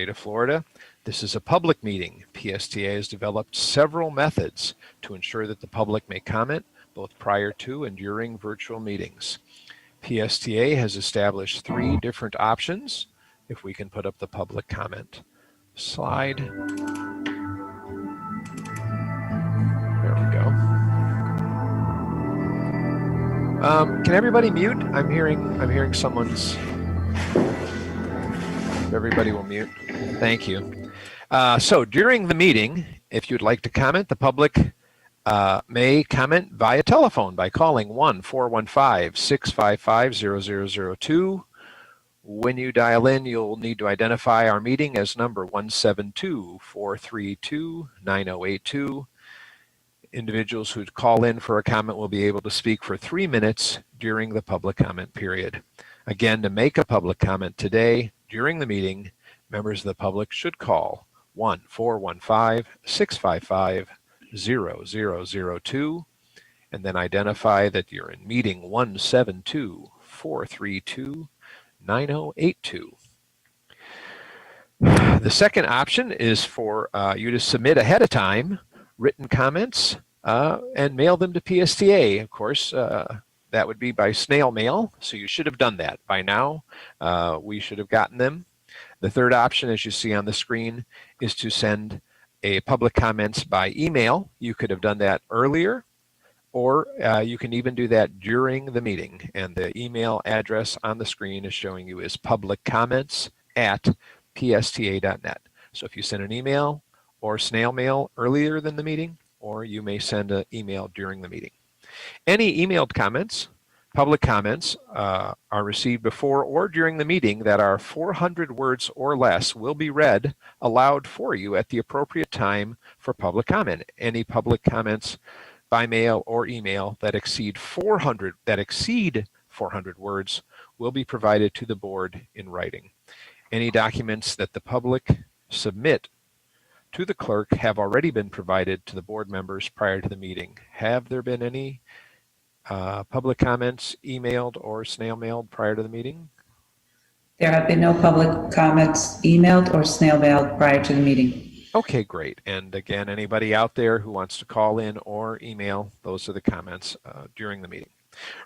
state of Florida. This is a public meeting. PSTA has developed several methods to ensure that the public may comment both prior to and during virtual meetings. PSTA has established 3 different options. If we can put up the public comment slide. There we go. Can everybody mute? I'm hearing someone's. Everybody will mute. Thank you. So during the meeting, if you'd like to comment, the public may comment via telephone by calling 1-415-655-0002. When you dial in, you'll need to identify our meeting as number 172-432-9082. Individuals who call in for a comment will be able to speak for 3 minutes during the public comment period. Again, to make a public comment today during the meeting, members of the public should call 1-415-655-0002 and then identify that you're in meeting 172-432-9082. The second option is for you to submit ahead of time written comments and mail them to PSTA. Of course, that would be by snail mail, so you should have done that by now. We should have gotten them. The third option, as you see on the screen, is to send a public comments by email. You could have done that earlier, or you can even do that during the meeting. And the email address on the screen is showing you is publiccomments@psta.net. So if you send an email or snail mail earlier than the meeting, or you may send an email during the meeting. Any emailed comments, public comments, are received before or during the meeting that are 400 words or less will be read aloud for you at the appropriate time for public comment. Any public comments by mail or email that exceed 400 words will be provided to the board in writing. Any documents that the public submit to the clerk have already been provided to the board members prior to the meeting. Have there been any public comments emailed or snail mailed prior to the meeting? There have been no public comments emailed or snail mailed prior to the meeting. Okay, great. And again, anybody out there who wants to call in or email, those are the comments during the meeting.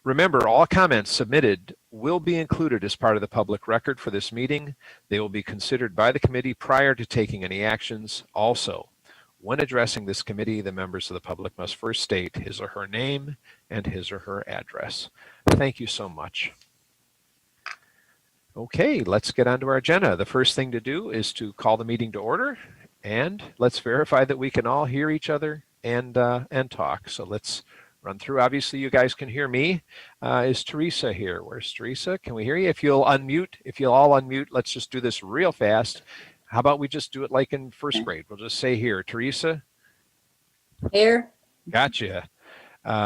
Remember, all comments submitted will be included as part of the public record for this meeting. They will be considered by the committee prior to taking any actions. Also, when addressing this committee, the members of the public must first state his or her name and his or her address. Thank you so much. Okay, let's get on to our agenda. The first thing to do is to call the meeting to order, and let's verify that we can all hear each other and talk. So let's run through. Obviously, you guys can hear me. Is Teresa here? Where's Teresa? Can we hear you? If you'll all unmute, let's just do this real fast. How about we just do it like in first grade? We'll just say here, Teresa. Here. Gotcha.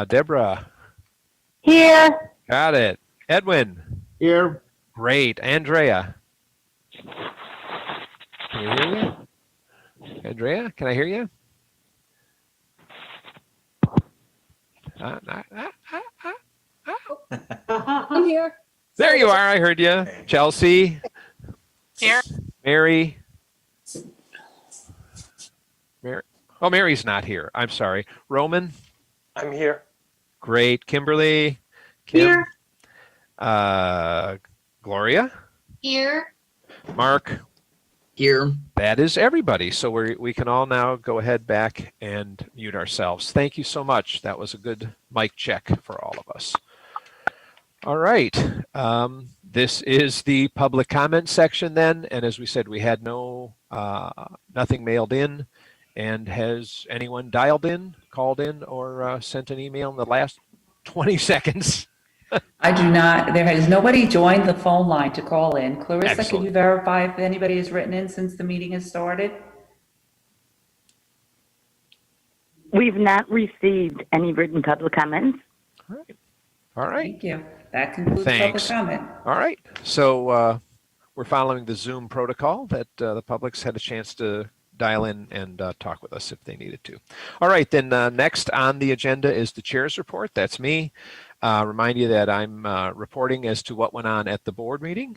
Deborah. Here. Got it. Edwin. Here. Great. Andrea. Can you hear you? Andrea, can I hear you? I'm here. There you are. I heard you. Chelsea. Here. Mary. Oh, Mary's not here. I'm sorry. Roman. I'm here. Great. Kimberly. Kim. Here. Gloria. Here. Mark. Here. That is everybody. So we can all now go ahead back and mute ourselves. Thank you so much. That was a good mic check for all of us. All right. This is the public comment section then. And as we said, we had nothing mailed in. And has anyone dialed in, called in, or sent an email in the last 20 seconds? I do not. There has nobody joined the phone line to call in. Clarissa, Excellent. can you verify if anybody has written in since the meeting has started? We've not received any written public comments. All right. All right. Thank you. That concludes Thanks. public comment. All right. So we're following the Zoom protocol that the public's had a chance to dial in and talk with us if they needed to. All right. Then next on the agenda is the chair's report. That's me. Remind you that I'm reporting as to what went on at the board meeting.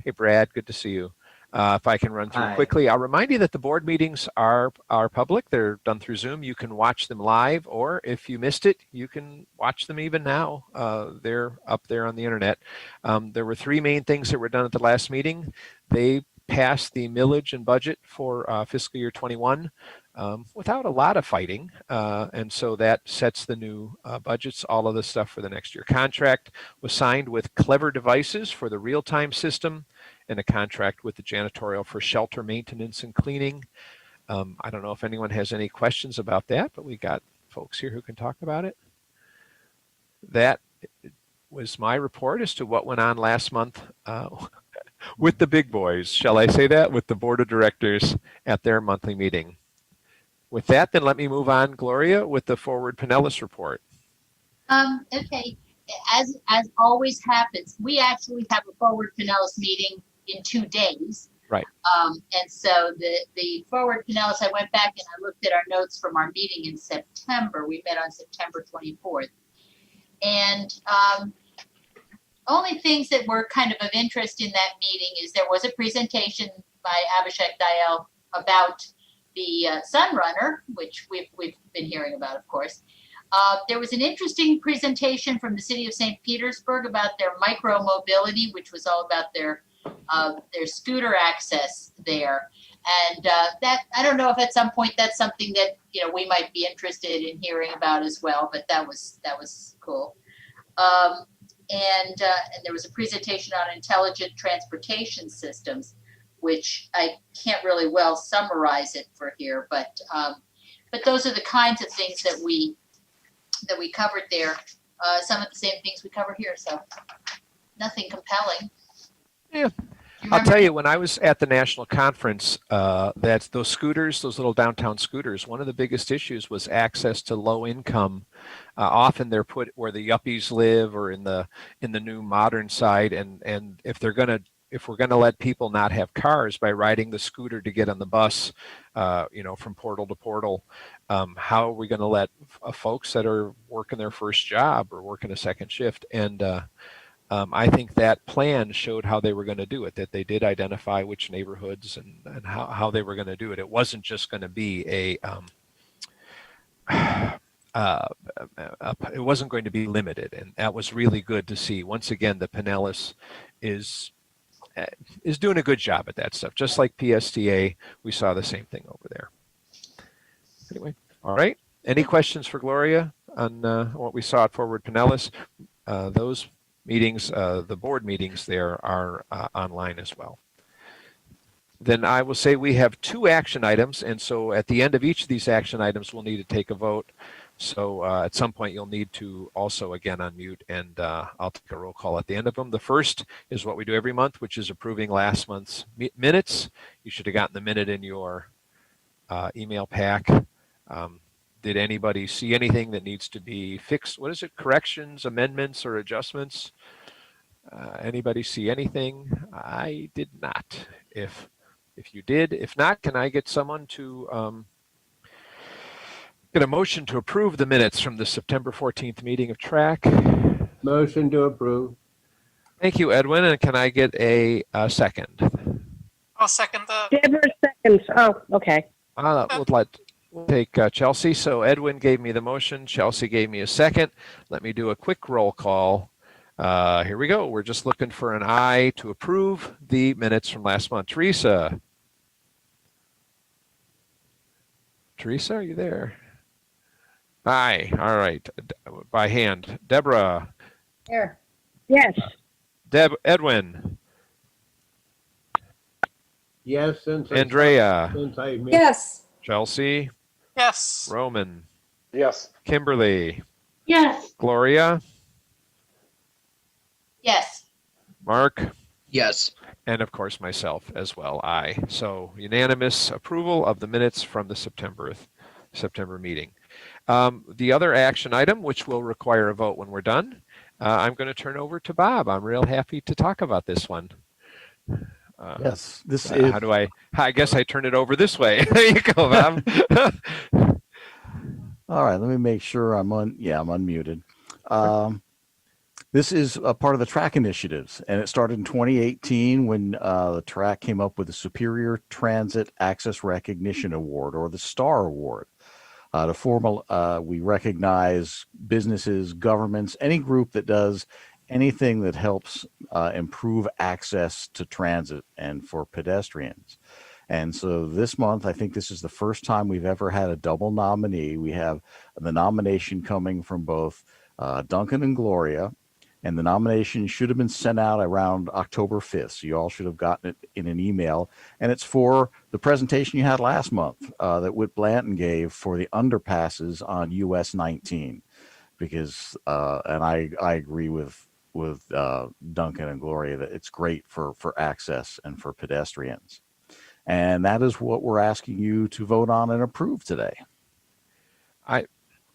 Hey, Brad, good to see you. If I can run through Hi. quickly, I'll remind you that the board meetings are public. They're done through Zoom. You can watch them live, or if you missed it, you can watch them even now. They're up there on the internet. There were three main things that were done at the last meeting. They passed the millage and budget for fiscal year 21 without a lot of fighting. And so that sets the new budgets, all of the stuff for the next year. Contract was signed with Clever Devices for the real-time system, and a contract with the janitorial for shelter maintenance and cleaning. I don't know if anyone has any questions about that, but we got folks here who can talk about it. That was my report as to what went on last month with the big boys, shall I say that, with the board of directors at their monthly meeting. With that, then let me move on, Gloria, with the Forward Pinellas report. Okay. As always happens, we actually have a Forward Pinellas meeting in 2 days. Right. And so the Forward Pinellas, I went back and I looked at our notes from our meeting in September. We met on September 24th. And only things that were kind of interest in that meeting is there was a presentation by Abhishek Dayal about the Sunrunner, which we've been hearing about, of course. There was an interesting presentation from the city of St. Petersburg about their micro mobility, which was all about their scooter access there. And that, I don't know if at some point that's something that, we might be interested in hearing about as well, but that was cool. And there was a presentation on intelligent transportation systems, which I can't really well summarize it for here, but those are the kinds of things that we covered there. Some of the same things we cover here, so nothing compelling. Yeah. I'll tell you, when I was at the national conference, that those scooters, those little downtown scooters, one of the biggest issues was access to low income. Often they're put where the yuppies live or in the new modern side, and if we're gonna let people not have cars by riding the scooter to get on the bus, from portal to portal, how are we going to let folks that are working their first job or working a second shift? And I think that plan showed how they were going to do it, that they did identify which neighborhoods and how they were going to do it. It wasn't just going to be it wasn't going to be limited. And that was really good to see. Once again, the Pinellas is doing a good job at that stuff. Just like PSTA, we saw the same thing over there. Anyway, all right. Any questions for Gloria on what we saw at Forward Pinellas? Those meetings, the board meetings there are online as well. Then I will say we have 2 action items, and so at the end of each of these action items, we'll need to take a vote. So at some point, you'll need to also, again, unmute, and I'll take a roll call at the end of them. The first is what we do every month, which is approving last month's minutes. You should have gotten the minute in your email pack. Did anybody see anything that needs to be fixed? What is it? Corrections, amendments, or adjustments? Anybody see anything? I did not. If you did, if not, can I get someone to get a motion to approve the minutes from the September 14th meeting of TRAC? Motion to approve. Thank you, Edwin. And can I get a second? I'll second that. Deborah seconds. Oh, okay. We'll take Chelsea. So Edwin gave me the motion. Chelsea gave me a second. Let me do a quick roll call. Here we go. We're just looking for an aye to approve the minutes from last month. Teresa, are you there? Aye. All right. By hand. Deborah. Here. Yes. Edwin. Yes, since Andrea. I missed. Yes. Chelsea. Yes. Roman. Yes. Kimberly. Yes. Gloria. Yes. Mark. Yes. And of course myself as well, aye. So unanimous approval of the minutes from the September meeting. The other action item, which will require a vote when we're done, I'm going to turn over to Bob. I'm real happy to talk about this one. Yes, this is. How do I guess I turn it over this way. There you go, Bob. All right, let me make sure I'm on. Yeah, I'm unmuted. This is a part of the TRAC initiatives, and it started in 2018 when the TRAC came up with the Superior Transit Access Recognition Award, or the STAR Award. We recognize businesses, governments, any group that does anything that helps improve access to transit and for pedestrians. And so this month, I think this is the first time we've ever had a double nominee. We have the nomination coming from both Duncan and Gloria, and the nomination should have been sent out around October 5th. So you all should have gotten it in an email. And it's for the presentation you had last month that Whit Blanton gave for the underpasses on US 19. Because, and I agree with Duncan and Gloria that it's great for access and for pedestrians. And that is what we're asking you to vote on and approve today.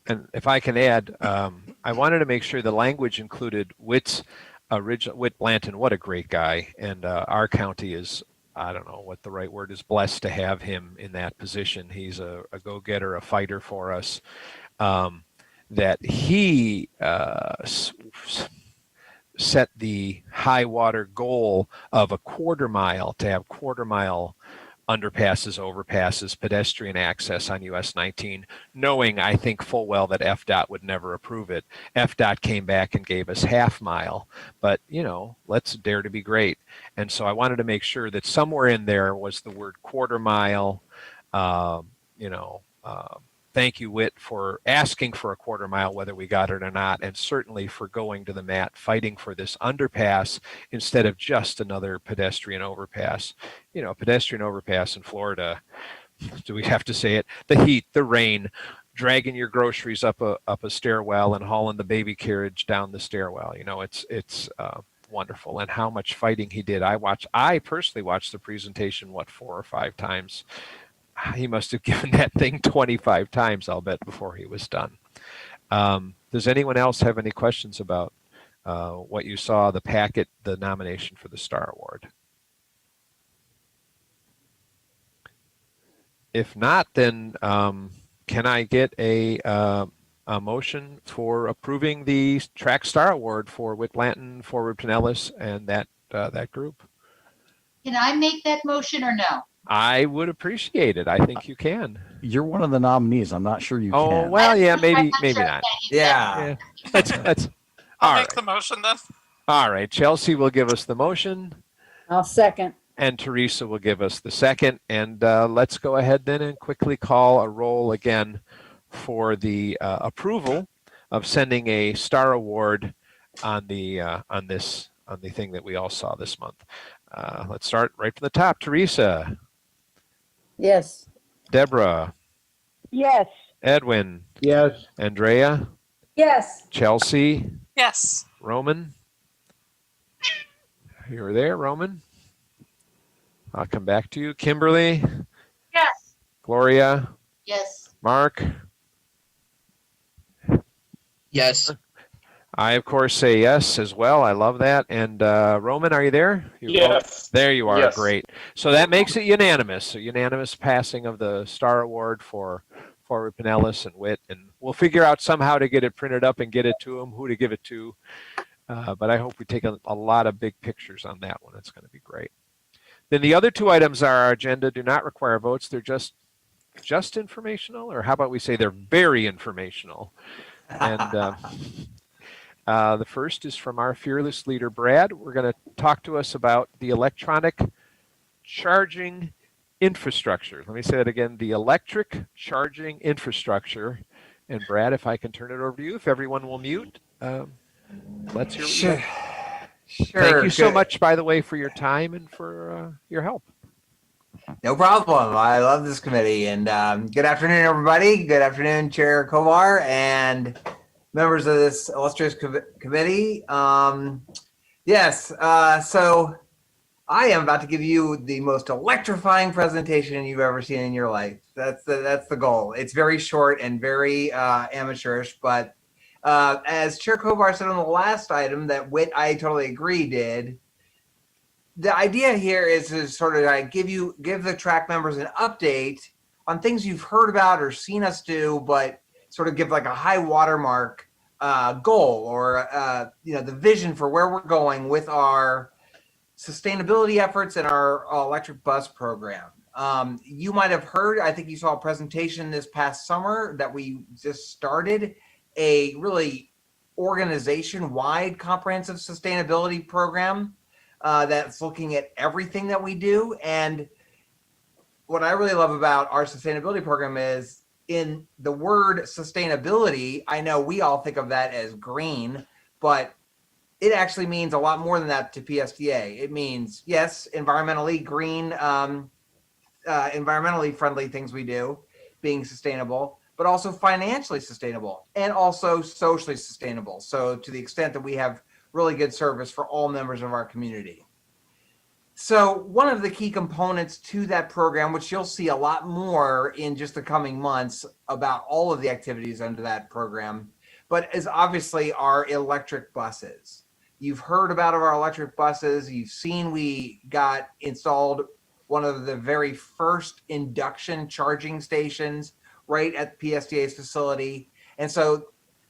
And if I can add, I wanted to make sure the language included Whit Blanton. What a great guy. And our county is, I don't know what the right word is, blessed to have him in that position. He's a go-getter, a fighter for us. That he set the high water goal of a quarter mile, to have quarter mile underpasses, overpasses, pedestrian access on US 19, knowing, I think full well, that FDOT would never approve it. FDOT came back and gave us half mile, but let's dare to be great. And so I wanted to make sure that somewhere in there was the word quarter mile. Thank you, Whit, for asking for a quarter mile, whether we got it or not, and certainly for going to the mat, fighting for this underpass instead of just another pedestrian overpass. Pedestrian overpass in Florida, do we have to say it? The heat, the rain, dragging your groceries up a stairwell and hauling the baby carriage down the stairwell. It's wonderful. And how much fighting he did. I personally watched the presentation, 4 or 5 times. He must have given that thing 25 times, I'll bet, before he was done. Does anyone else have any questions about what you saw, the packet, the nomination for the STAR Award? If not, then can I get a motion for approving the TRAC STAR Award for Whit Blanton, Forward Pinellas, and that group? Can I make that motion or no? I would appreciate it. I think you can. You're one of the nominees. I'm not sure you can. Oh, well, yeah, maybe sure not. Yeah. Let's I'll all make right. the motion then. All right. Chelsea will give us the motion, I'll second. and Teresa will give us the second. And let's go ahead then and quickly call a roll again for the approval of sending a STAR Award on the thing that we all saw this month. Let's start right from the top. Teresa, Yes. Deborah, Yes. Edwin, Yes. Andrea, Yes. Chelsea, Yes. Roman. You're there, Roman. I'll come back to you. Kimberly, Yes. Gloria, Yes. Mark. Yes. I, of course, say yes as well. I love that. And Roman, are you there? Yes. There you are. Yes. Great. So that makes it unanimous. A unanimous passing of the STAR Award for Forward Pinellas and Whit. And we'll figure out somehow to get it printed up and get it to them, who to give it to. But I hope we take a lot of big pictures on that one. It's going to be great. Then the other 2 items on our agenda do not require votes. They're just informational, or how about we say they're very informational. And the first is from our fearless leader, Brad. We're going to talk to us about the electronic charging infrastructure. Let me say that again, the electric charging infrastructure. And Brad, if I can turn it over to you, if everyone will mute, let's hear what you have. Sure. Thank you so good. much, by the way, for your time and for your help. No problem. I love this committee. And good afternoon, everybody. Good afternoon, Chair Kovar and members of this illustrious committee. Yes, so I am about to give you the most electrifying presentation you've ever seen in your life. That's the goal. It's very short and very amateurish, but as Chair Kovar said on the last item that Whit, I totally agree, did. The idea here is to sort of like give the TRAC members an update on things you've heard about or seen us do, but sort of give like a high watermark goal or the vision for where we're going with our sustainability efforts and our electric bus program. You might have heard, I think you saw a presentation this past summer that we just started a really organization-wide comprehensive sustainability program that's looking at everything that we do. And what I really love about our sustainability program is in the word sustainability, I know we all think of that as green, but it actually means a lot more than that to PSTA. It means, yes, environmentally green, environmentally friendly things we do, being sustainable, but also financially sustainable and also socially sustainable. So to the extent that we have really good service for all members of our community. So one of the key components to that program, which you'll see a lot more in just the coming months about all of the activities under that program, but is obviously our electric buses. You've heard about our electric buses. You've seen we got installed one of the very first induction charging stations right at PSDA's facility. And so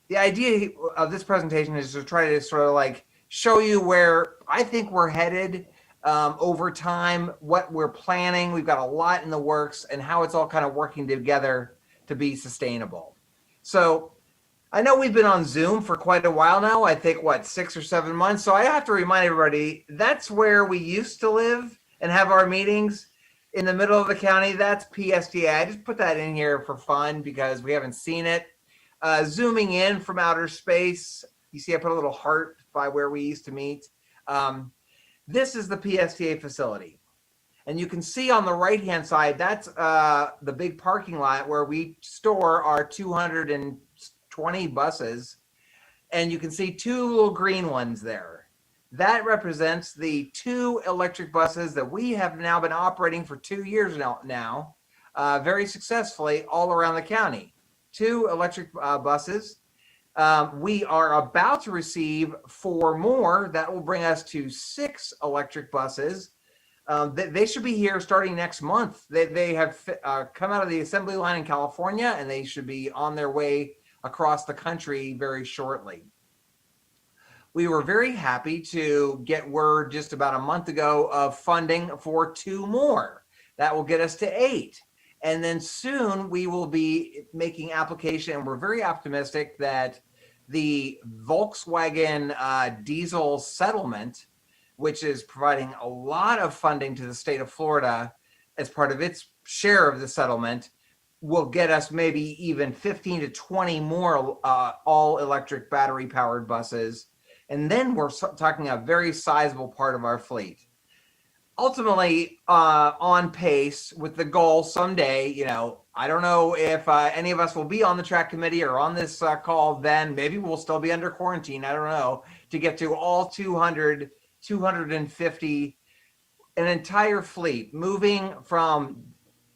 the idea of this presentation is to try to sort of like show you where I think we're headed over time, what we're planning. We've got a lot in the works and how it's all kind of working together to be sustainable. So I know we've been on Zoom for quite a while now. I think, 6 or 7 months. So I have to remind everybody, that's where we used to live and have our meetings in the middle of the county. That's PSTA. I just put that in here for fun because we haven't seen it. Zooming in from outer space, you see I put a little heart by where we used to meet. This is the PSTA facility. And you can see on the right-hand side, that's the big parking lot where we store our 220 buses. And you can see 2 little green ones there. That represents the 2 electric buses that we have now been operating for 2 years now, very successfully all around the county. 2 electric buses. We are about to receive 4 more. That will bring us to 6 electric buses. They should be here starting next month. They have come out of the assembly line in California, and they should be on their way across the country very shortly. We were very happy to get word just about a month ago of funding for 2 more. That will get us to 8. And then soon we will be making application, and we're very optimistic that the Volkswagen diesel settlement, which is providing a lot of funding to the state of Florida as part of its share of the settlement, will get us maybe even 15 to 20 more all electric battery powered buses. And then we're talking a very sizable part of our fleet. Ultimately, on pace with the goal someday, I don't know if any of us will be on the TRAC committee or on this call then. Maybe we'll still be under quarantine. I don't know. To get to all 200, 250, an entire fleet, moving from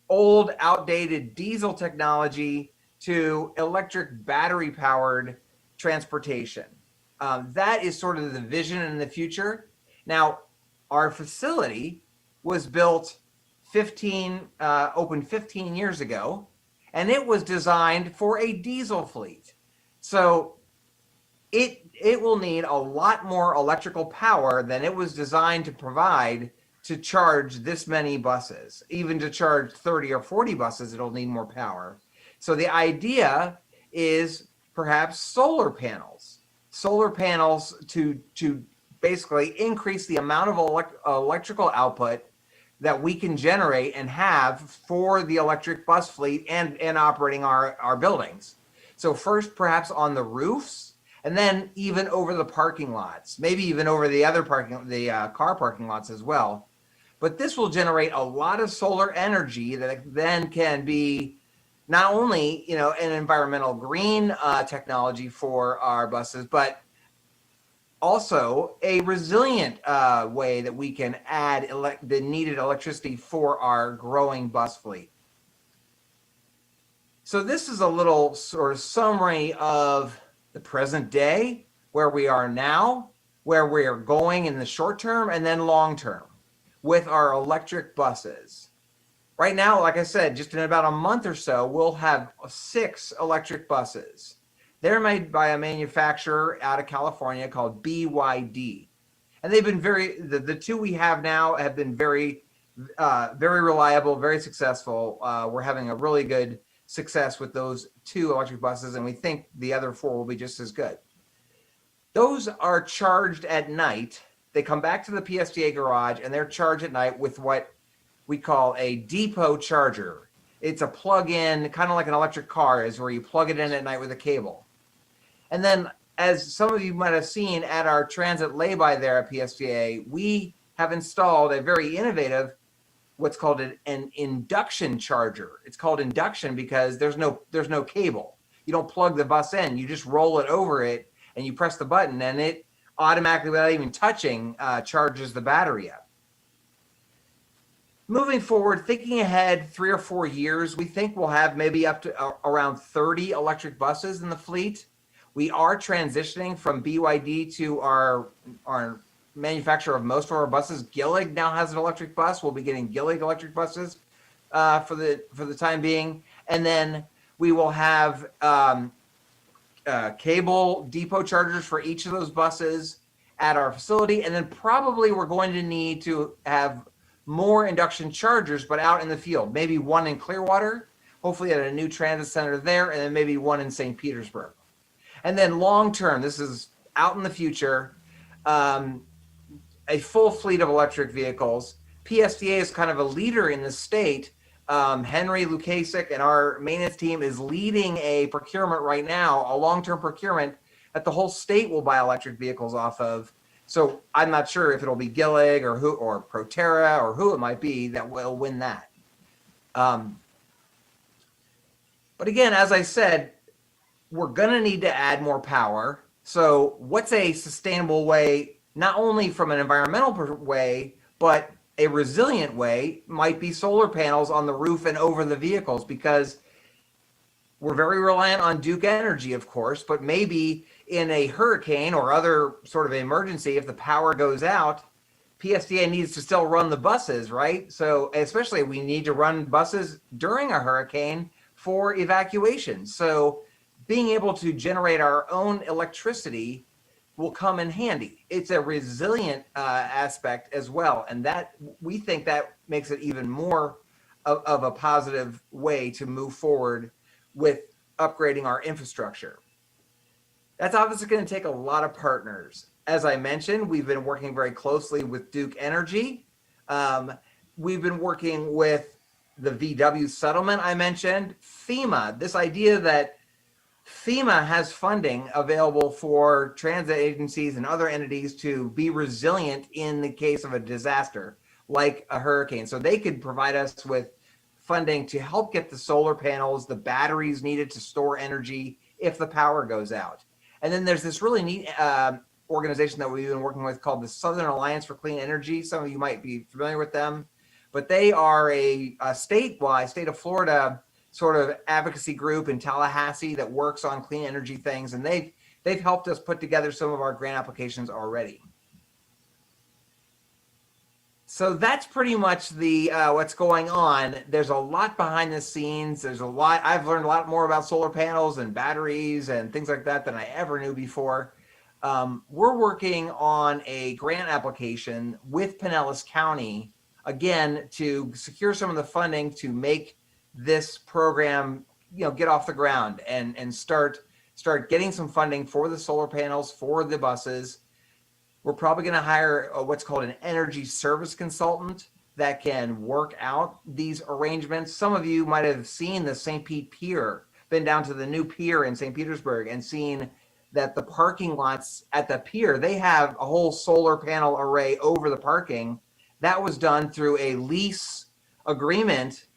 old, outdated diesel technology to electric battery powered transportation. That is sort of the vision in the future. Now, our facility was built opened 15 years ago, and it was designed for a diesel fleet. So it will need a lot more electrical power than it was designed to provide to charge this many buses. Even to charge 30 or 40 buses, it'll need more power. So the idea is perhaps solar panels to basically increase the amount of electrical output that we can generate and have for the electric bus fleet and operating our buildings. So first, perhaps on the roofs, and then even over the parking lots, maybe even over the other car parking lots as well. But this will generate a lot of solar energy that then can be not only, an environmental green technology for our buses, but also a resilient way that we can add the needed electricity for our growing bus fleet. So this is a little sort of summary of the present day, where we are now, where we are going in the short term and then long term with our electric buses. Right now, like I said, just in about a month or so, we'll have 6 electric buses. They're made by a manufacturer out of California called BYD. And they've been the two we have now have been very reliable, very successful. We're having a really good success with those 2 electric buses, and we think the other 4 will be just as good. Those are charged at night. They come back to the PSTA garage, and they're charged at night with what we call a depot charger. It's a plug-in, kind of like an electric car is, where you plug it in at night with a cable. And then, as some of you might have seen at our transit lay-by there at PSTA, we have installed a very innovative, what's called an induction charger. It's called induction because there's no cable. You don't plug the bus in. You just roll it over it, and you press the button, and it automatically, without even touching, charges the battery up. Moving forward, thinking ahead 3 or 4 years, we think we'll have maybe up to around 30 electric buses in the fleet. We are transitioning from BYD to our manufacturer of most of our buses. Gillig now has an electric bus. We'll be getting Gillig electric buses for the time being. And then we will have cable depot chargers for each of those buses at our facility. And then probably we're going to need to have more induction chargers, but out in the field. Maybe 1 in Clearwater, hopefully at a new transit center there, and then maybe 1 in St. Petersburg. And then long term, this is out in the future, a full fleet of electric vehicles. PSTA is kind of a leader in the state. Henry Lukasik and our maintenance team is leading a procurement right now, a long-term procurement that the whole state will buy electric vehicles off of. So I'm not sure if it'll be Gillig or Proterra or who it might be that will win that. But again, as I said, we're going to need to add more power. So what's a sustainable way, not only from an environmental way, but a resilient way, might be solar panels on the roof and over the vehicles, because we're very reliant on Duke Energy, of course, but maybe in a hurricane or other sort of emergency, if the power goes out, PSTA needs to still run the buses, right? So especially we need to run buses during a hurricane for evacuation. So being able to generate our own electricity will come in handy. It's a resilient aspect as well. And that, we think that makes it even more of a positive way to move forward with upgrading our infrastructure. That's obviously going to take a lot of partners. As I mentioned, we've been working very closely with Duke Energy. We've been working with the VW settlement I mentioned. FEMA, this idea that FEMA has funding available for transit agencies and other entities to be resilient in the case of a disaster like a hurricane. So they could provide us with funding to help get the solar panels, the batteries needed to store energy if the power goes out. And then there's this really neat organization that we've been working with called the Southern Alliance for Clean Energy. Some of you might be familiar with them, but they are a statewide, state of Florida sort of advocacy group in Tallahassee that works on clean energy things. And they've helped us put together some of our grant applications already. So that's pretty much the what's going on. There's a lot behind the scenes. There's a lot. I've learned a lot more about solar panels and batteries and things like that than I ever knew before. We're working on a grant application with Pinellas County, again, to secure some of the funding to make this program, get off the ground and start getting some funding for the solar panels, for the buses. We're probably going to hire what's called an energy service consultant that can work out these arrangements. Some of you might have seen the St. Pete Pier, been down to the new pier in St. Petersburg and seen that the parking lots at the pier, they have a whole solar panel array over the parking. That was done through a lease agreement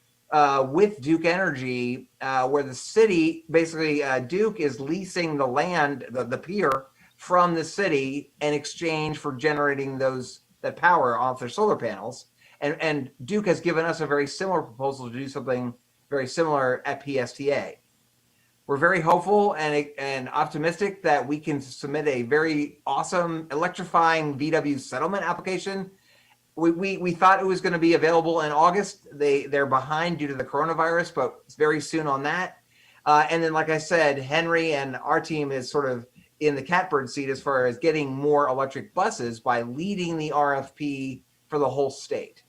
with Duke Energy, where the city, basically Duke is leasing the land, the pier, from the city in exchange for generating that power off their solar panels. And Duke has given us a very similar proposal to do something very similar at PSTA. We're very hopeful and optimistic that we can submit a very awesome electrifying VW settlement application. We thought it was going to be available in August. They're behind due to the coronavirus, but it's very soon on that. And then, like I said, Henry and our team is sort of in the catbird seat as far as getting more electric buses by leading the RFP for the whole state.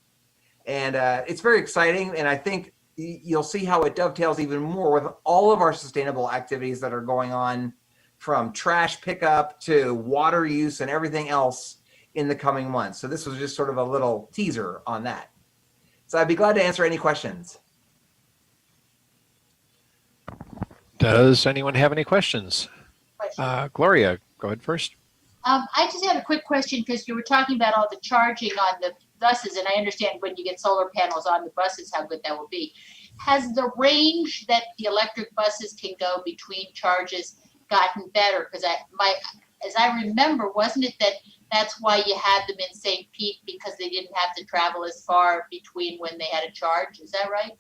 And it's very exciting. And I think you'll see how it dovetails even more with all of our sustainable activities that are going on, from trash pickup to water use and everything else in the coming months. So this was just sort of a little teaser on that. So I'd be glad to answer any questions. Does anyone have any questions? Gloria, go ahead first. I just had a quick question because you were talking about all the charging on the buses, and I understand when you get solar panels on the buses, how good that will be. Has the range that the electric buses can go between charges gotten better? Because as I remember, wasn't it that's why you had them in St. Pete, because they didn't have to travel as far between when they had a charge? Is that right?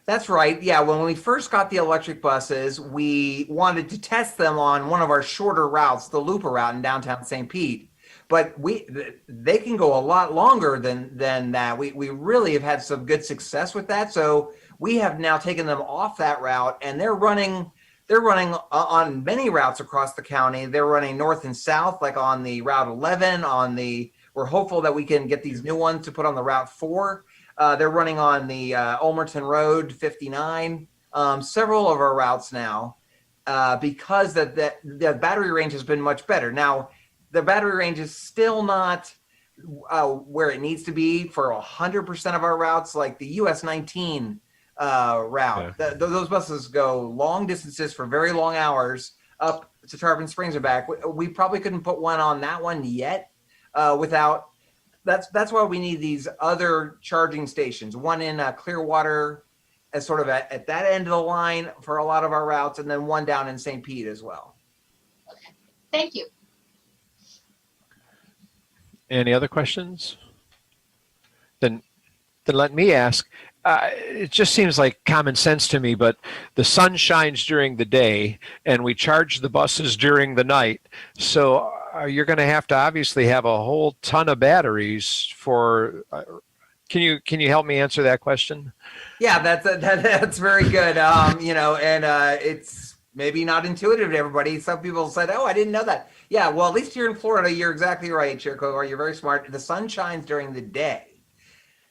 That's right. Yeah, when we first got the electric buses, we wanted to test them on one of our shorter routes, the Looper route in downtown St. Pete. But they can go a lot longer than that. We really have had some good success with that. So we have now taken them off that route, and they're running on many routes across the county. They're running north and south, like on the Route 11. We're hopeful that we can get these new ones to put on the Route 4. They're running on the Ulmerton Road 59, several of our routes now, because the battery range has been much better. Now, the battery range is still not where it needs to be for 100% of our routes, like the US 19 route. Yeah. Those buses go long distances for very long hours up to Tarpon Springs and back. We probably couldn't put one on that one yet without. That's why we need these other charging stations, one in Clearwater as sort of at that end of the line for a lot of our routes, and then one down in St. Pete as well. Okay. Thank you. Any other questions? Then let me ask. It just seems like common sense to me, but the sun shines during the day and we charge the buses during the night. So you're going to have to obviously have a whole ton of batteries for. Can you help me answer that question? Yeah, that's very good. It's maybe not intuitive to everybody. Some people said, "Oh, I didn't know that." Yeah, well, at least here in Florida, you're exactly right, Chair Kovar. You're very smart. The sun shines during the day.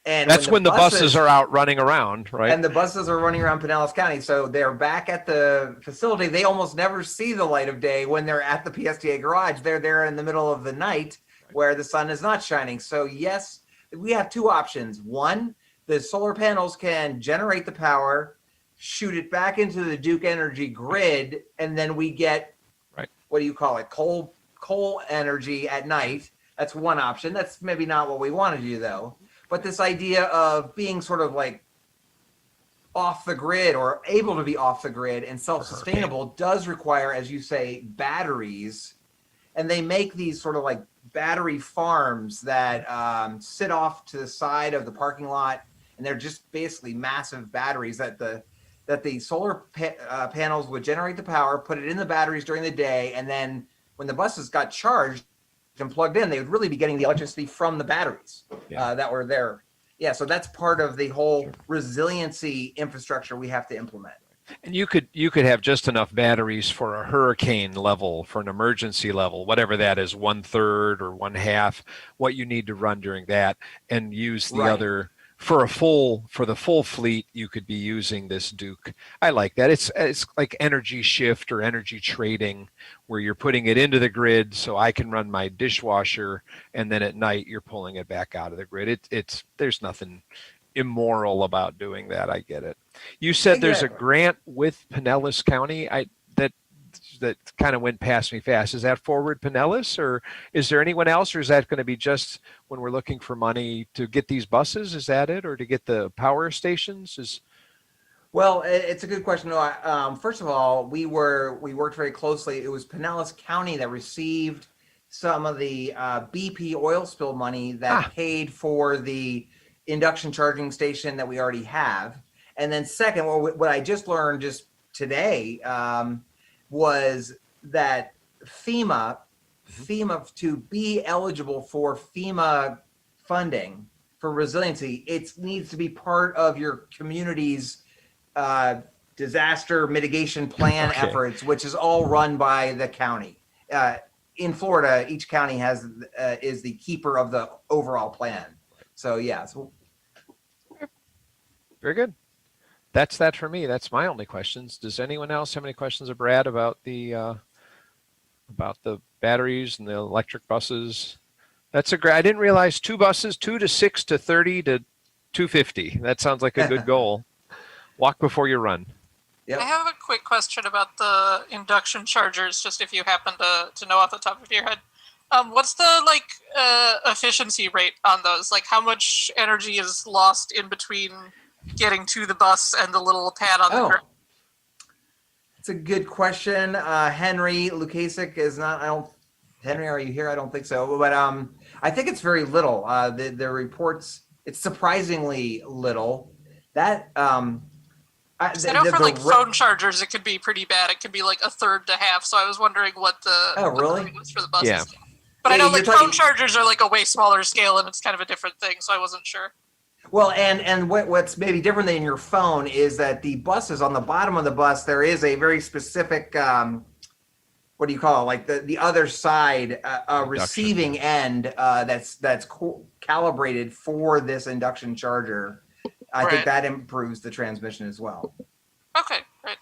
And that's when the buses are out running around, right? And the buses are running around Pinellas County. So they're back at the facility. They almost never see the light of day when they're at the PSTA garage. They're there in the middle of the night where the sun is not shining. So yes, we have two options. One, the solar panels can generate the power, shoot it back into the Duke Energy grid, and then we get, what do you call it, coal energy at night. That's one option. That's maybe not what we want to do, though. But this idea of being sort of like off the grid or able to be off the grid and self-sustainable does require, as you say, batteries. And they make these sort of like battery farms that sit off to the side of the parking lot. And they're just basically massive batteries that the solar panels would generate the power, put it in the batteries during the day. And then when the buses got charged and plugged in, they would really be getting the electricity from the batteries that were there. Yeah, so that's part of the whole resiliency infrastructure we have to implement. And you could have just enough batteries for a hurricane level, for an emergency level, whatever that is, 1/3 or 1/2, what you need to run during that, and use the other. For the full fleet, you could be using this Duke. I like that. It's like energy shift or energy trading, where you're putting it into the grid so I can run my dishwasher, and then at night you're pulling it back out of the grid. There's nothing immoral about doing that. I get it. You said there's a grant with Pinellas County. That kind of went past me fast. Is that Forward Pinellas, or is there anyone else, or is that going to be just when we're looking for money to get these buses? Is that it, or to get the power stations? Well, it's a good question. First of all, we worked very closely. It was Pinellas County that received some of the BP oil spill money that paid for the induction charging station that we already have. And then second, what I just learned just today was that FEMA, to be eligible for FEMA funding for resiliency, it needs to be part of your community's disaster mitigation plan Okay. efforts, which is all run by the county. In Florida, each county has is the keeper of the overall plan. So yeah, so Very good. That's that for me. That's my only questions. Does anyone else have any questions of Brad about the batteries and the electric buses? That's a great. I didn't realize 2 buses, 2 to 6 to 30 to 250. That sounds like a good goal. Walk before you run. Yep. I have a quick question about the induction chargers, just if you happen to know off the top of your head. What's the efficiency rate on those? Like how much energy is lost in between getting to the bus and the little pad on the Oh, curb? it's a good question. Henry Lukasik is not. Henry, are you here? I don't think so. But I think it's very little. The reports. It's surprisingly little. That I know for phone chargers, it could be pretty bad. It could be like a third to half. So I was wondering what the really was for the buses. Yeah. But I know you're phone talking- chargers are like a way smaller scale, and it's kind of a different thing. So I wasn't sure. Well, and what's maybe different than your phone is that the buses on the bottom of the bus, there is a very specific, what do you call it? Like the other side, receiving end that's calibrated for this induction charger. I think that improves the transmission as well. Okay, great.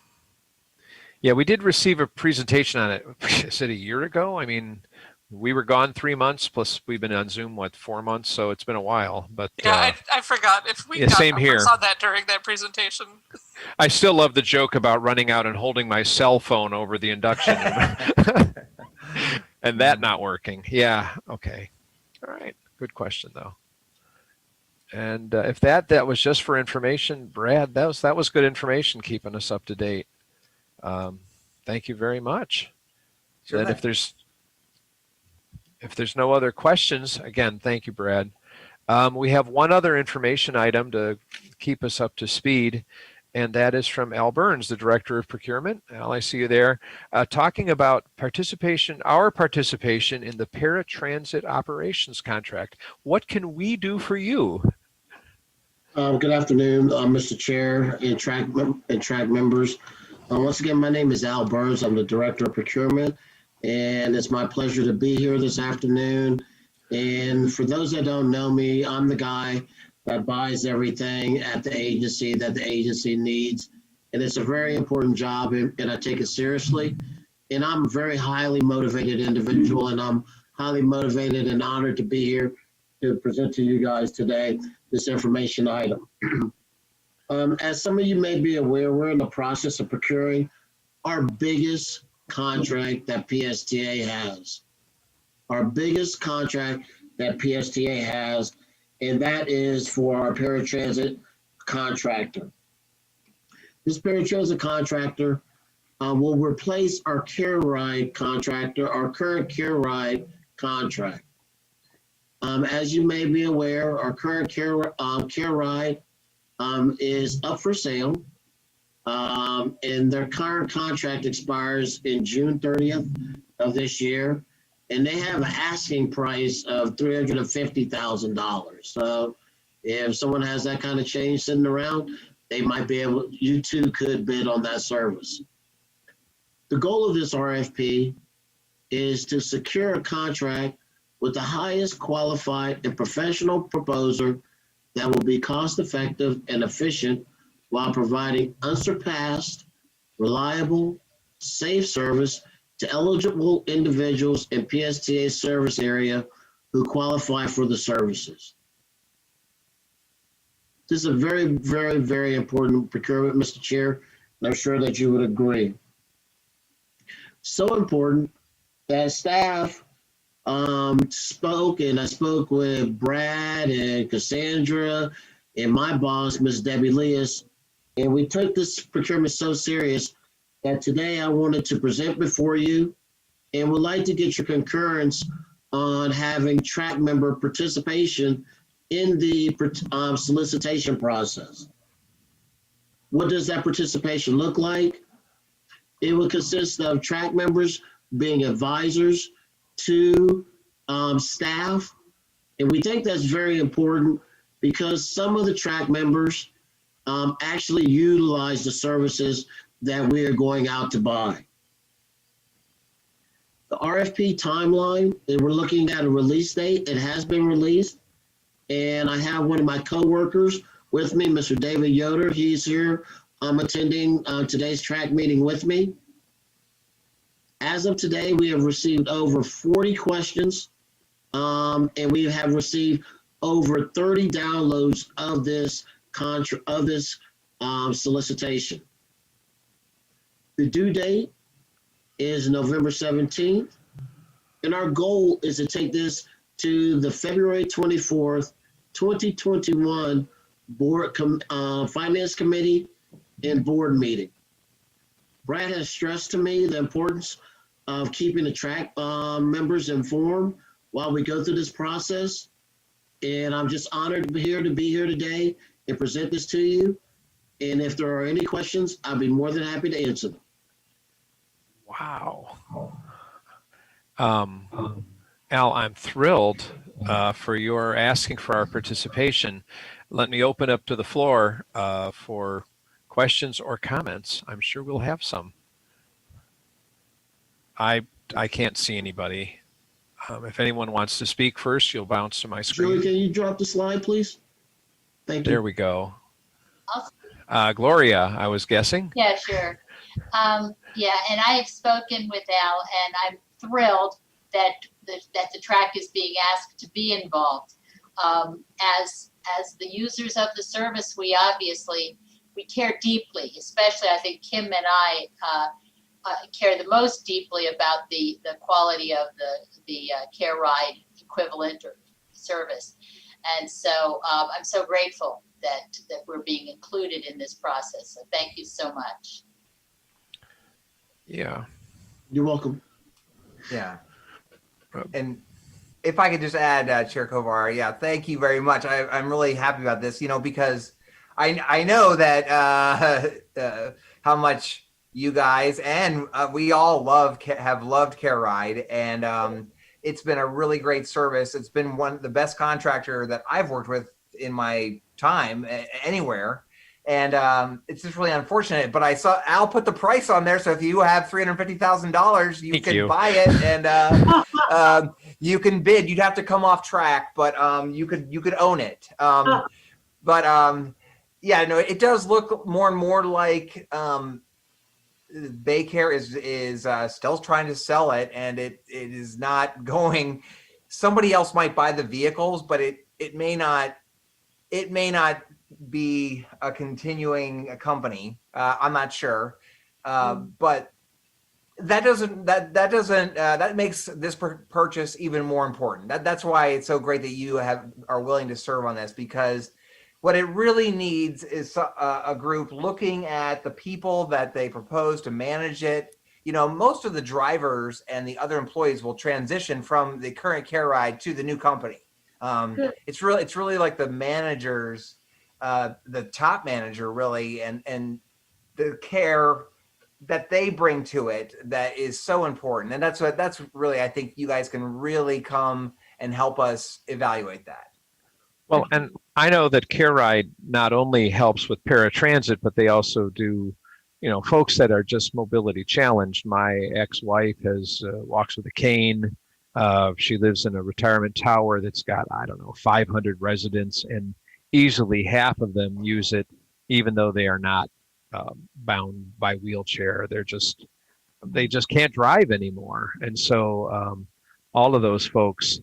Yeah, we did receive a presentation on it. Is it a year ago? I mean, we were gone 3 months, plus we've been on Zoom, 4 months? So it's been a while. But yeah, I forgot if we got same here. on that during that presentation. I still love the joke about running out and holding my cell phone over the induction and that not working. Yeah. Okay. All right. Good question though. And if that was just for information, Brad, that was good information, keeping us up to date. Thank you very much. Sure And if there's no other questions, again, thank you, Brad. We have one other information item to keep us up to speed, and that is from Al Burns, the Director of Procurement. Al, I see you there, talking about our participation in the paratransit operations contract. What can we do for you? Good afternoon, Mr. Chair and TRAC members. Once again, my name is Al Burns. I'm the Director of Procurement, and it's my pleasure to be here this afternoon. And for those that don't know me, I'm the guy that buys everything at the agency that the agency needs. And it's a very important job, and I take it seriously. And I'm a very highly motivated individual, and I'm highly motivated and honored to be here to present to you guys today this information item. As some of you may be aware, we're in the process of procuring our biggest contract that PSTA has. Our biggest contract that PSTA has, and that is for our paratransit contractor. This paratransit contractor will replace our Care Ride contractor, our current Care Ride contract. As you may be aware, our current Care Ride is up for sale, and their current contract expires in June 30th of this year, and they have an asking price of $350,000. So if someone has that kind of change sitting around, they might be able, you too could bid on that service. The goal of this RFP is to secure a contract with the highest qualified and professional proposer that will be cost effective and efficient while providing unsurpassed, reliable, safe service to eligible individuals in PSTA service area who qualify for the services. This is a very, very, very important procurement, Mr. Chair, and I'm sure that you would agree. So important that staff spoke, and I spoke with Brad and Cassandra and my boss, Ms. Debbie Leas, and we took this procurement so serious that today I wanted to present before you and would like to get your concurrence on having TRAC member participation in the solicitation process. What does that participation look like? It will consist of TRAC members being advisors to staff. And we think that's very important because some of the TRAC members actually utilize the services that we are going out to buy. The RFP timeline, and we're looking at a release date. It has been released. And I have one of my coworkers with me, Mr. David Yoder. He's here attending today's TRAC meeting with me. As of today, we have received over 40 questions, and we have received over 30 downloads of this solicitation. The due date is November 17th, and our goal is to take this to the February 24th, 2021 Finance Committee and board meeting. Brad has stressed to me the importance of keeping the TRAC members informed while we go through this process. And I'm just honored to be here today and present this to you. And if there are any questions, I'll be more than happy to answer them. Wow. Al, I'm thrilled for your asking for our participation. Let me open up to the floor for questions or comments. I'm sure we'll have some. I can't see anybody. If anyone wants to speak first, you'll bounce to my screen. Julie, can you drop the slide, please? Thank you. There we go. Gloria, I was guessing. Yeah, sure. Yeah, and I have spoken with Al, and I'm thrilled that the TRAC is being asked to be involved. As the users of the service, we care deeply. Especially, I think Kim and I care the most deeply about the quality of the care ride equivalent or service. And so I'm so grateful that we're being included in this process. So thank you so much. Yeah. You're welcome. Yeah. And if I could just add, Chair Kovar, yeah, thank you very much. I'm really happy about this, because I know that how much you guys and we all have loved Care Ride, and it's been a really great service. It's been the best contractor that I've worked with in my time anywhere. And it's just really unfortunate, but I saw Al put the price on there. So if you have $350,000, you can buy it, and you can bid. You'd have to come off track, but you could own it. Yeah, no, it does look more and more like Baycare is still trying to sell it, and it is not going. Somebody else might buy the vehicles, but it may not be a continuing company. I'm not sure, but that makes this purchase even more important. That's why it's so great that you are willing to serve on this, because what it really needs is a group looking at the people that they propose to manage it. Most of the drivers and the other employees will transition from the current Care Ride to the new company. It's really like the managers, the top manager really, and the care that they bring to it that is so important. And that's really, I think you guys can really come and help us evaluate that. Well, and I know that Care Ride not only helps with paratransit, but they also do, folks that are just mobility challenged. My ex-wife walks with a cane. She lives in a retirement tower that's got, 500 residents, and easily half of them use it, even though they are not bound by wheelchair. They just can't drive anymore. And so all of those folks,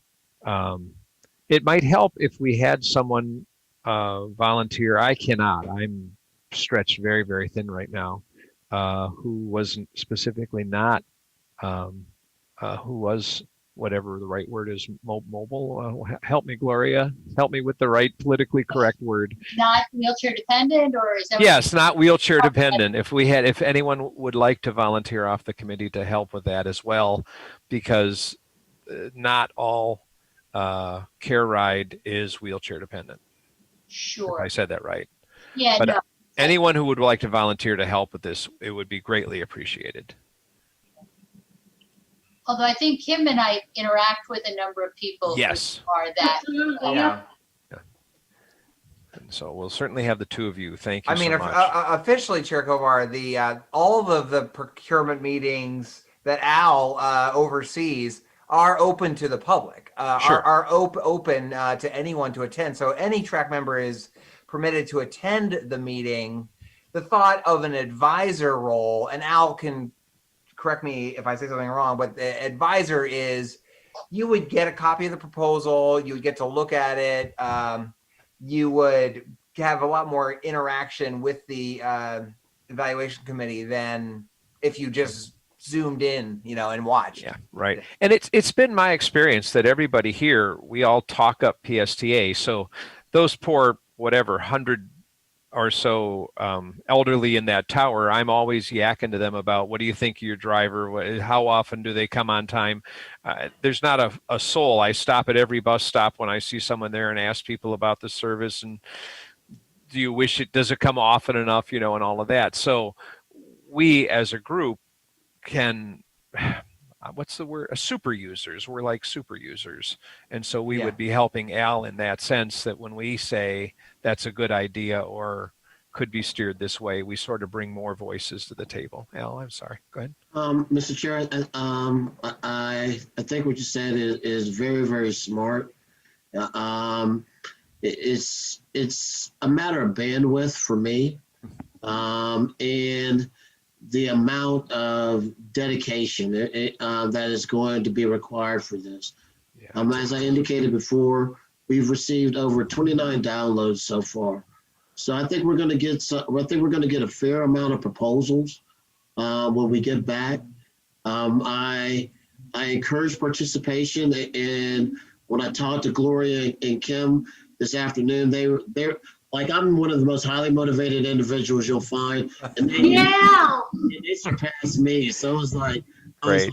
it might help if we had someone volunteer. I cannot. I'm stretched very, very thin right now. Who wasn't specifically not, who was whatever the right word is, mobile. Help me, Gloria. Help me with the right politically correct word. Not wheelchair dependent, or is that? Yes, not wheelchair dependent. If anyone would like to volunteer off the committee to help with that as well, because not all Care Ride is wheelchair dependent. Sure. If I said that right. Yeah, but no. Anyone who would like to volunteer to help with this, it would be greatly appreciated. Although I think Kim and I interact with a number of people yes. who are that. Yeah. And so we'll certainly have the two of you. Thank you I mean, so much. officially, Chair Kovar, the all of the procurement meetings that Al oversees are open to the public. Sure. Are open to anyone to attend. So any TRAC member is permitted to attend the meeting. The thought of an advisor role, and Al can correct me if I say something wrong, but the advisor is you would get a copy of the proposal, you would get to look at it, you would have a lot more interaction with the evaluation committee than if you just zoomed in, and watched. Yeah, right. And it's been my experience that everybody here, we all talk up PSTA. So those poor, whatever, 100 or so elderly in that tower, I'm always yakking to them about, what do you think of your driver? How often do they come on time? There's not a soul. I stop at every bus stop when I see someone there and ask people about the service, and do you wish does it come often enough, and all of that. So we as a group can, what's the word? Super users. We're like super users. And so we would be helping Al in that sense, that when we say that's a good idea or could be steered this way, we sort of bring more voices to the table. Al, I'm sorry. Go ahead. Mr. Chair, I think what you said is very, very smart. It's a matter of bandwidth for me, and the amount of dedication that is going to be required for this. As I indicated before, we've received over 29 downloads so far. So I think we're going to get a fair amount of proposals when we get back. I encourage participation, and when I talked to Gloria and Kim this afternoon, they're like, I'm one of the most highly motivated individuals you'll find, and they surpassed me. So it was like, Great.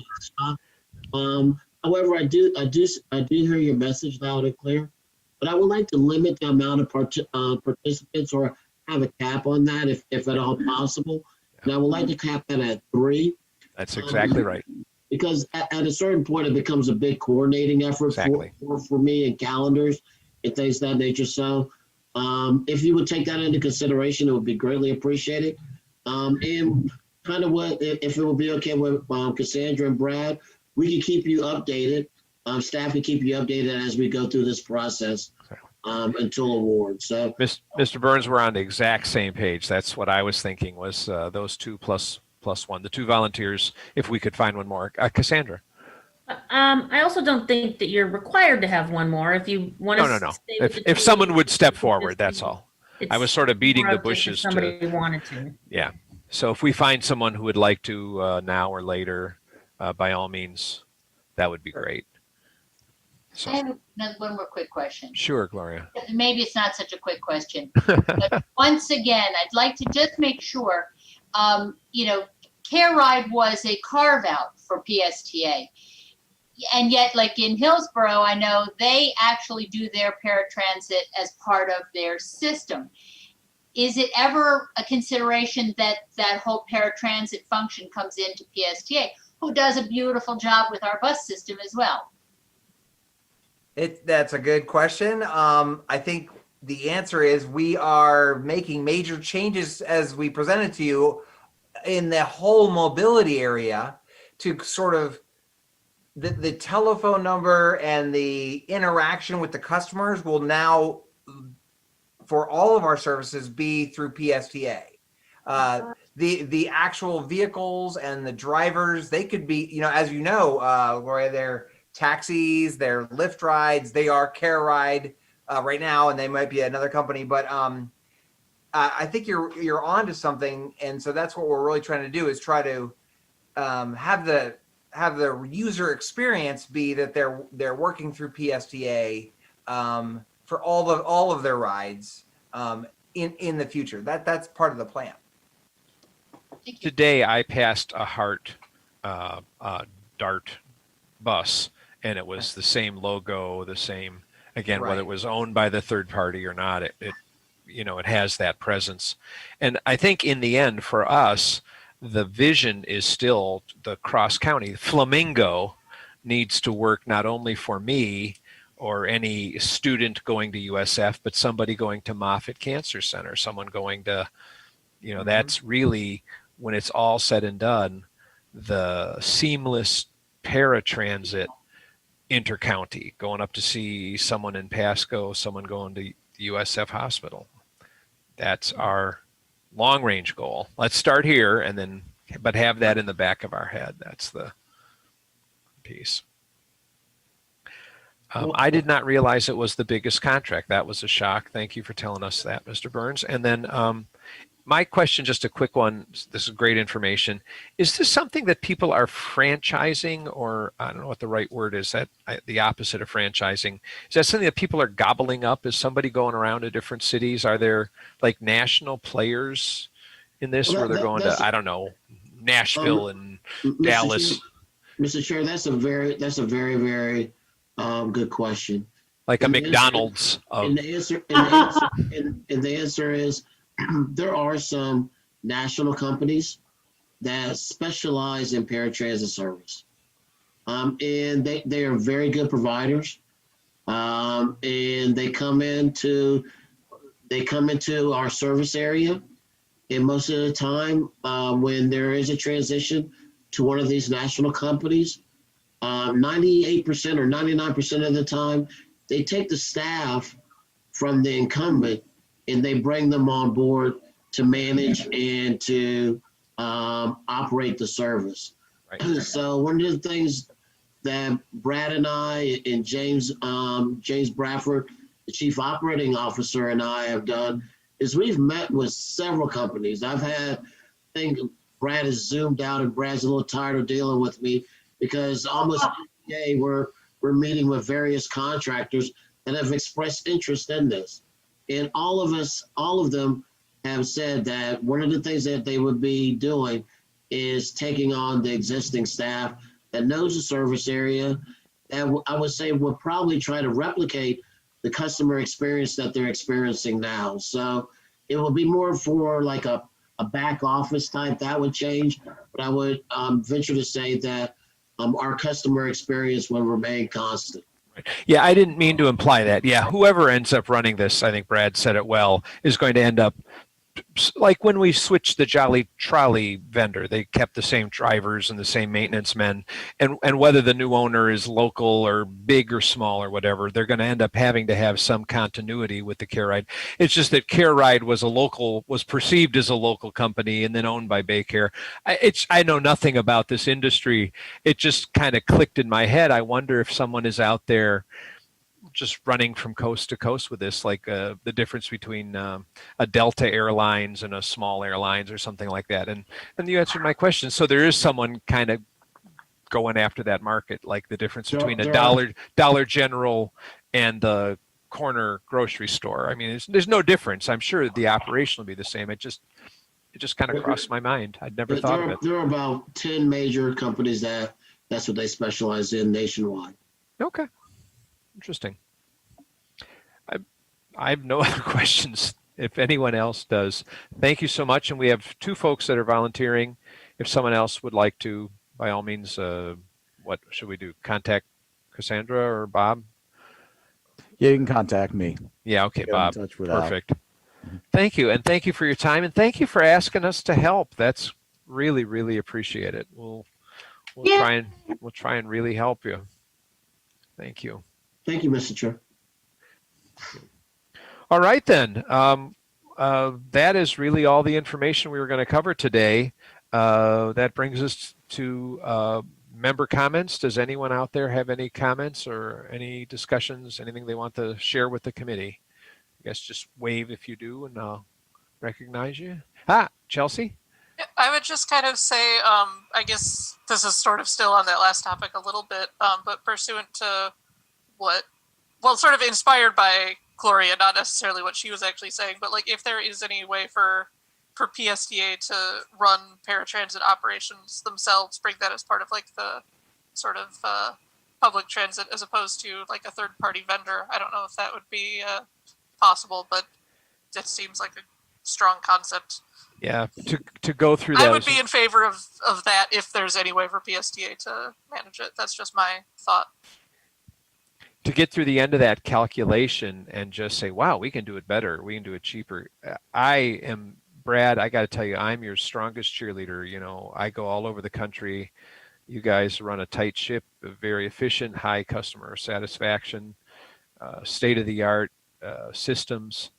However, I do hear your message loud and clear, but I would like to limit the amount of participants, or have a cap on that if at all possible. And I would like to cap that at 3. That's exactly right. Because at a certain point, it becomes a big coordinating effort for me, and calendars and things of that nature. So if you would take that into consideration, it would be greatly appreciated. And kind of if it would be okay with Cassandra and Brad, we can keep you updated. Staff can keep you updated as we go through this process until award. So, Mr. Burns, we're on the exact same page. That's what I was thinking, was those 2 plus 1, the 2 volunteers, if we could find one more. Cassandra. I also don't think that you're required to have one more. If you want to, No. If someone would step forward, that's all. I was sort of beating the bushes. Somebody wanted to. Yeah. So if we find someone who would like to now or later, by all means, that would be great. So. I have one more quick question. Sure, Gloria. Maybe it's not such a quick question, but once again, I'd like to just make sure, Care Ride was a carve out for PSTA. And yet, like in Hillsborough, I know they actually do their paratransit as part of their system. Is it ever a consideration that that whole paratransit function comes into PSTA, who does a beautiful job with our bus system as well? That's a good question. I think the answer is we are making major changes, as we presented to you, in the whole mobility area, to sort of the telephone number and the interaction with the customers will now, for all of our services, be through PSTA. The actual vehicles and the drivers, they could be, as you know, Gloria, they're taxis, they're Lyft rides, they are Care Ride right now, and they might be another company, but I think you're onto something, and so that's what we're really trying to do, is try to have the user experience be that they're working through PSTA for all of their rides in the future. That's part of the plan. Today I passed a DART bus, and it was the same logo, the same, again, whether it was owned by the third party or not, it has that presence. And I think in the end, for us, the vision is still the cross county. Flamingo needs to work not only for me, or any student going to USF, but somebody going to Moffitt Cancer Center, someone going to, that's really, when it's all said and done, the seamless paratransit intercounty, going up to see someone in Pasco, someone going to the USF hospital. That's our long range goal. Let's start here and then, but have that in the back of our head. That's the piece. I did not realize it was the biggest contract. That was a shock. Thank you for telling us that, Mr. Burns. And then my question, just a quick one. This is great information. Is this something that people are franchising, or I don't know what the right word is, that the opposite of franchising? Is that something that people are gobbling up? Is somebody going around to different cities? Are there like national players in this where they're going to, I don't know, Nashville and Dallas? Mr. Chair, that's a very, very good question. Like a McDonald's. And the answer is there are some national companies that specialize in paratransit service. And they are very good providers. And they come into our service area. And most of the time, when there is a transition to one of these national companies, 98% or 99% of the time, they take the staff from the incumbent and they bring them on board to manage and to operate the service. Right. So one of the things that Brad and I and James Bradford, the chief operating officer, and I have done is we've met with several companies. I think Brad has zoomed out and Brad's a little tired of dealing with me because almost every day we're meeting with various contractors that have expressed interest in this. And all of them have said that one of the things that they would be doing is taking on the existing staff that knows the service area, that I would say would probably try to replicate the customer experience that they're experiencing now. So it will be more for like a back office type that would change, but I would venture to say that our customer experience will remain constant. Yeah, I didn't mean to imply that. Yeah, whoever ends up running this, I think Brad said it well, is going to end up like when we switched the Jolly Trolley vendor. They kept the same drivers and the same maintenance men, and whether the new owner is local or big or small or whatever, they're going to end up having to have some continuity with the Care Ride. It's just that Care Ride was perceived as a local company and then owned by Baycare. I know nothing about this industry. It just kind of clicked in my head. I wonder if someone is out there just running from coast to coast with this, like the difference between a Delta Airlines and a small airlines or something like that. And you answered my question. So there is someone kind of going after that market, like the difference between a Dollar General and the corner grocery store. I mean, there's no difference. I'm sure the operation will be the same. It just kind of crossed my mind. I'd never thought of it. There are about 10 major companies that's what they specialize in nationwide. Okay. Interesting. I have no other questions. If anyone else does, thank you so much. And we have 2 folks that are volunteering. If someone else would like to, by all means, what should we do? Contact Cassandra or Bob? Yeah, you can contact me. Yeah, okay, Bob. Perfect. Al. Thank you. And thank you for your time. And thank you for asking us to help. That's really, really appreciated. We'll try and really help you. Thank you. Thank you, Mr. Chair. All right, then. That is really all the information we were going to cover today. That brings us to member comments. Does anyone out there have any comments or any discussions, anything they want to share with the committee? I guess just wave if you do and I'll recognize you. Chelsea? I would just kind of say, I guess this is sort of still on that last topic a little bit, but pursuant to sort of inspired by Gloria, not necessarily what she was actually saying, but like if there is any way for PSDA to run paratransit operations themselves, bring that as part of like the sort of public transit as opposed to like a third party vendor. I don't know if that would be possible, but it seems like a strong concept. Yeah, to go through that. I would be in favor of that if there's any way for PSDA to manage it. That's just my thought. to get through the end of that calculation and just say, wow, we can do it better. We can do it cheaper. Brad, I got to tell you, I'm your strongest cheerleader. You know, I go all over the country. You guys run a tight ship, very efficient, high customer satisfaction, state-of-the-art systems.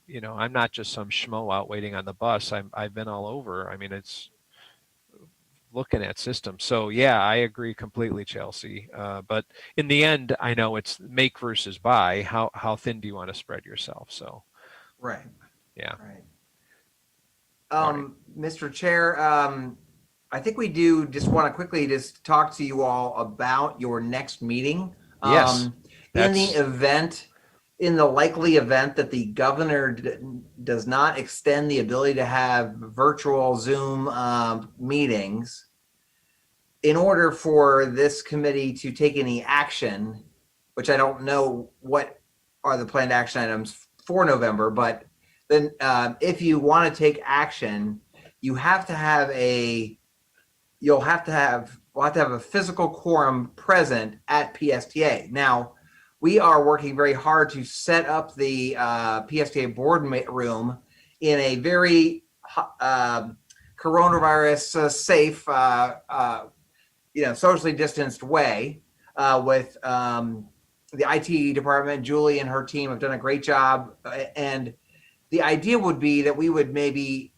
You know, I'm not just some schmo out waiting on the bus. I've been all over. I mean, it's looking at systems. So yeah, I agree completely, Chelsea. But in the end, I know it's make versus buy. How thin do you want to spread yourself? So Right. yeah. Right. Right. Mr. Chair, I think we do just want to quickly just talk to you all about your next meeting. Yes. In the likely event that the governor does not extend the ability to have virtual Zoom meetings, in order for this committee to take any action, which I don't know what are the planned action items for November, but then if you want to take action, we'll have to have a physical quorum present at PSTA. Now, we are working very hard to set up the PSTA board room in a very coronavirus safe, socially distanced way. With the IT department, Julie and her team have done a great job. And the idea would be that we would maybe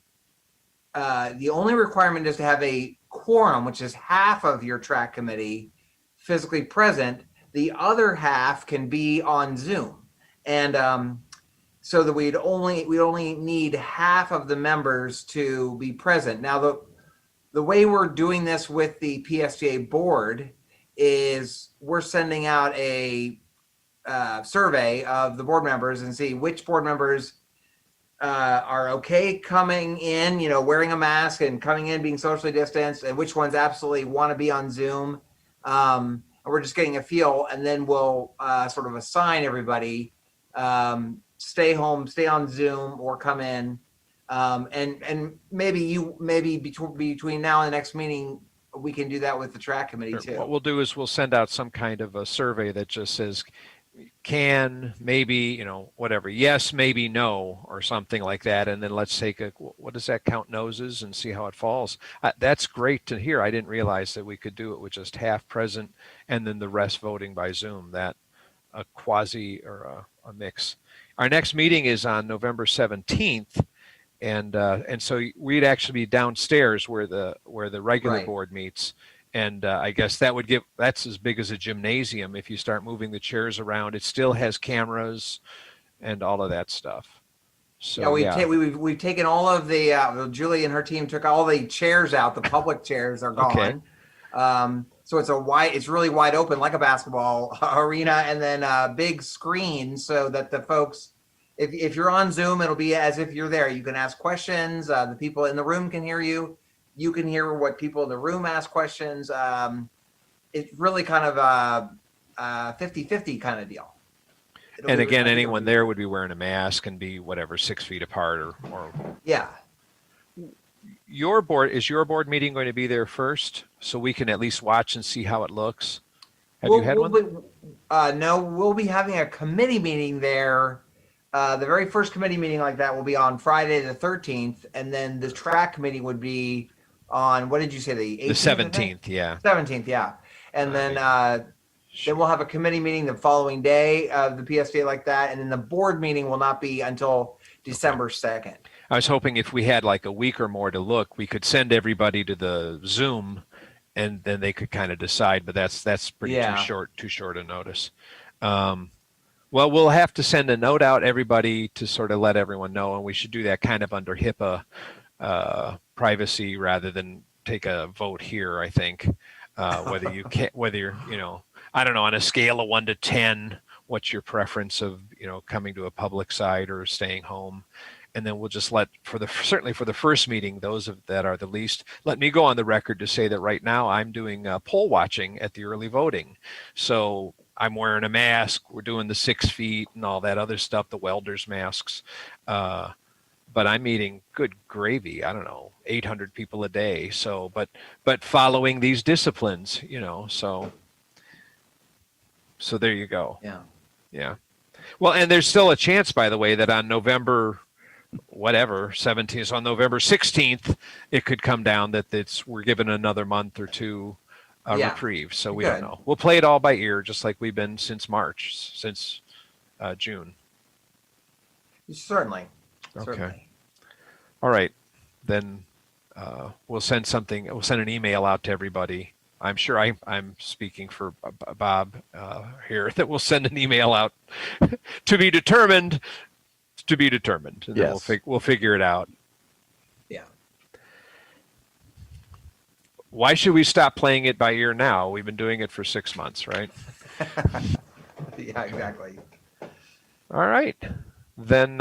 the only requirement is to have a quorum, which is half of your TRAC committee physically present. The other half can be on Zoom, and so that we'd only need half of the members to be present. Now, the way we're doing this with the PSTA board is we're sending out a survey of the board members and see which board members are okay coming in, wearing a mask and coming in being socially distanced, and which ones absolutely want to be on Zoom. And we're just getting a feel, and then we'll sort of assign everybody, stay home, stay on Zoom, or come in. And maybe between now and the next meeting, we can do that with the TRAC committee too. What we'll do is we'll send out some kind of a survey that just says can, maybe, whatever, yes, maybe, no, or something like that. And then let's take what does that count noses and see how it falls. That's great to hear. I didn't realize that we could do it with just half present and then the rest voting by Zoom, that a quasi or a mix. Our next meeting is on November 17th. And so we'd actually be downstairs where the regular Right. board meets. And I guess that's as big as a gymnasium. If you start moving the chairs around, it still has cameras and all of that stuff. So yeah, we've taken all of the Julie and her team took all the chairs out. The public chairs are gone. Okay. So it's really wide open, like a basketball arena, and then a big screen so that the folks, if you're on Zoom, it'll be as if you're there. You can ask questions. The people in the room can hear you. You can hear what people in the room ask questions. It's really kind of a 50-50 kind of deal. And again, anyone there would be wearing a mask and be whatever 6 feet apart or yeah. Is your board meeting going to be there first so we can at least watch and see how it looks? Have you had one? No, we'll be having a committee meeting there. The very first committee meeting like that will be on Friday the 13th, and then the TRAC committee would be on, what did you say, the 18th? The 17th, yeah. 17th, yeah. And then we'll have a committee meeting the following day of the PSTA like that, and then the board meeting will not be until December 2nd. I was hoping if we had like a week or more to look, we could send everybody to the Zoom, and then they could kind of decide. But that's pretty too short a notice. Well, we'll have to send a note out, everybody, to sort of let everyone know, and we should do that kind of under HIPAA privacy rather than take a vote here. I think whether you're, I don't know, on a scale of 1 to 10, what's your preference of coming to a public site or staying home? And then we'll just certainly for the first meeting, those that are the least. Let me go on the record to say that right now I'm doing poll watching at the early voting, so I'm wearing a mask. We're doing the 6 feet and all that other stuff, the welders' masks. But I'm meeting, good gravy, I don't know, 800 people a day. So, but following these disciplines, so So there you go. Yeah. Yeah. Well, and there's still a chance, by the way, that on November, whatever, 17th, on November 16th, it could come down that we're given another month or two reprieve. So we don't know. We'll play it all by ear, just like we've been since March, since June. Certainly. Okay. Certainly. All right. Then we'll send an email out to everybody. I'm sure I'm speaking for Bob here, that we'll send an email out to be determined. And then we'll figure it out. Yeah. Why should we stop playing it by ear now? We've been doing it for 6 months, right? Yeah, exactly. All right. Then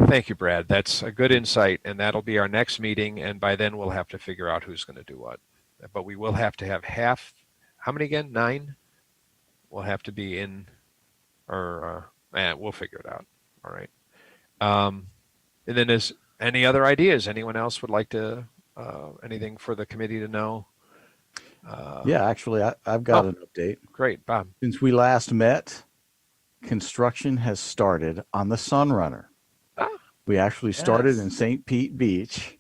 thank you, Brad. That's a good insight, and that'll be our next meeting, and by then we'll have to figure out who's going to do what. But we will have to have how many again? 9? We'll have to be in, or we'll figure it out. All right. And then is any other ideas? Anyone else would like to, anything for the committee to know? Yeah, actually, I've got an update. Great, Bob. Since we last met, construction has started on the Sunrunner. We actually started in St. Pete Beach.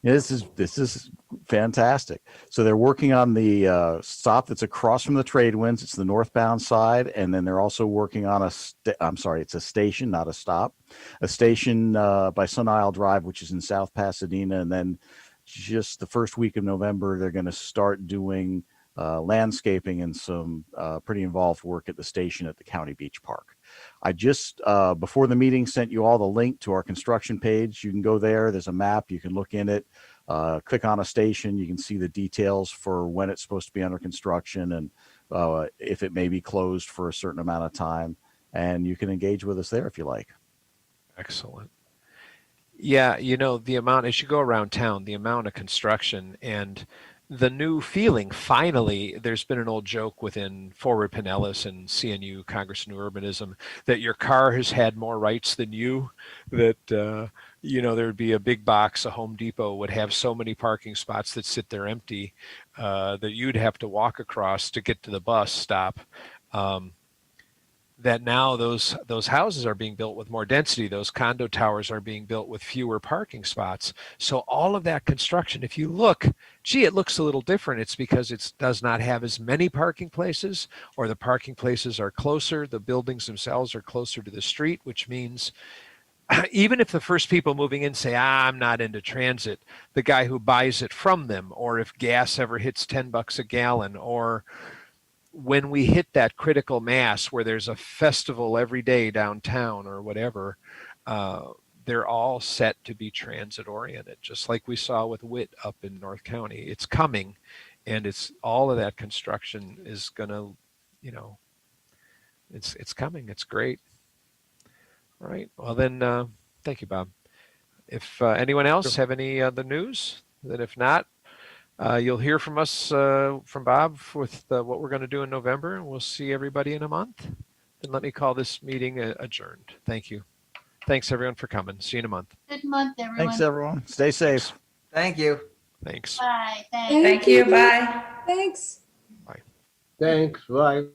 This is fantastic. So they're working on the stop that's across from the trade winds. It's the northbound side, and then they're also working on it's a station, not a stop. A station by Sun Isle Drive, which is in South Pasadena, and then just the first week of November, they're going to start doing landscaping and some pretty involved work at the station at the County Beach Park. I just, before the meeting, sent you all the link to our construction page. You can go there. There's a map. You can look in it, click on a station. You can see the details for when it's supposed to be under construction and if it may be closed for a certain amount of time. And you can engage with us there if you like. Excellent. Yeah, the amount, as you go around town, the amount of construction and the new feeling, finally, there's been an old joke within Forward Pinellas and CNU, Congress of New Urbanism, that your car has had more rights than you, that, there would be a big box, a Home Depot would have so many parking spots that sit there empty that you'd have to walk across to get to the bus stop. That now those houses are being built with more density. Those condo towers are being built with fewer parking spots. So all of that construction, if you look, it looks a little different. It's because it does not have as many parking places, or the parking places are closer. The buildings themselves are closer to the street, which means even if the first people moving in say, I'm not into transit, the guy who buys it from them, or if gas ever hits $10 a gallon, or when we hit that critical mass where there's a festival every day downtown or whatever, they're all set to be transit oriented, just like we saw with WIT up in North County. It's coming, and it's all of that construction is gonna, it's coming. It's great. All right. Well then, thank you, Bob. If anyone else have any other news, then if not, you'll hear from us, from Bob, with what we're going to do in November, and we'll see everybody in a month. Then let me call this meeting adjourned. Thank you. Thanks, everyone, for coming. See you in a month. Good month, everyone. Thanks, everyone. Stay safe. Thank you. Thanks. Bye. Thanks. Thank you. Bye. Thanks. Thanks, bye.